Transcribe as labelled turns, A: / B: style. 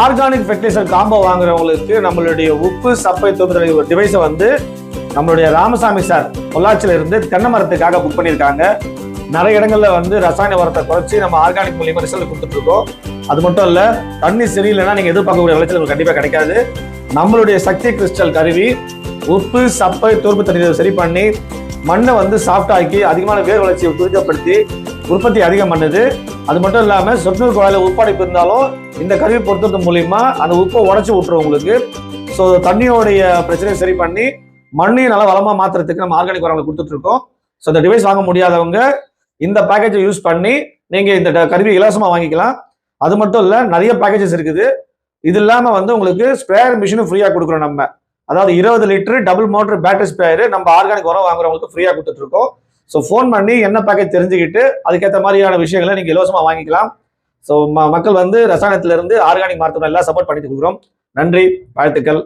A: Organic fertiliser combo வாங்குறவங்களுக்கு நம்மளுடைய உப்பு சப்பை தோப்பு டிவைஸை வந்து நம்மளுடைய ராமசாமி சார் பொள்ளாச்சியில இருந்து தென்னை மரத்துக்காக புக் பண்ணியிருக்காங்க. நிறைய இடங்கள்ல வந்து ரசாயன உரத்தை குறைச்சி நம்ம ஆர்கானிக் மூலியமா ரிசல்ட் கொடுத்துட்டு இருக்கோம். அது மட்டும் இல்ல, தண்ணி சரியில்லைன்னா நீங்க எதிர்பார்க்கக்கூடிய விளைச்சல் உங்களுக்கு கண்டிப்பா கிடைக்காது. நம்மளுடைய சக்தி கிறிஸ்டல் கருவி உப்பு சப்பை தோற்பு தண்ணீரை சரி பண்ணி மண்ணை வந்து சாஃப்ட் ஆக்கி அதிகமான வேர் வளர்ச்சியை துரிதப்படுத்தி உற்பத்தி அதிகம் பண்ணுது. அது மட்டும் இல்லாம சொட்டுநூறு குழாயில உப்படைப்பு இருந்தாலும் இந்த கருவி பொருத்தது மூலியமா அந்த உப்பை உடச்சி விட்டுரும் உங்களுக்கு. ஸோ தண்ணியோடைய பிரச்சனையை சரி பண்ணி மண்ணையும் நல்லா வளமா மாத்துறதுக்கு நம்ம ஆர்கானிக் உரங்களை கொடுத்துட்டு இருக்கோம். ஸோ இந்த டிவைஸ் வாங்க முடியாதவங்க இந்த பேக்கேஜை யூஸ் பண்ணி நீங்க இந்த கருவி இலவசமா வாங்கிக்கலாம். அது மட்டும் இல்ல, நிறைய பேக்கேஜஸ் இருக்குது. இது இல்லாம வந்து உங்களுக்கு ஸ்ப்ரேயர் மிஷினும் ஃப்ரீயா கொடுக்குறோம் நம்ம. அதாவது 20 litre double motor battery sprayer நம்ம ஆர்கானிக் உரம் வாங்குறவங்களுக்கு ஃப்ரீயா கொடுத்துட்டு இருக்கோம். ஸோ ஃபோன் பண்ணி என்ன பேக்கேஜ் தெரிஞ்சுக்கிட்டு அதுக்கேற்ற மாதிரியான விஷயங்களை நீங்க இலவசமா வாங்கிக்கலாம். ஸோ மக்கள் வந்து ரசாயனத்திலிருந்து ஆர்கானிக் மார்க்கெட் எல்லாம் சப்போர்ட் பண்ணிட்டு கொடுக்குறோம். நன்றி, வாழ்த்துக்கள்.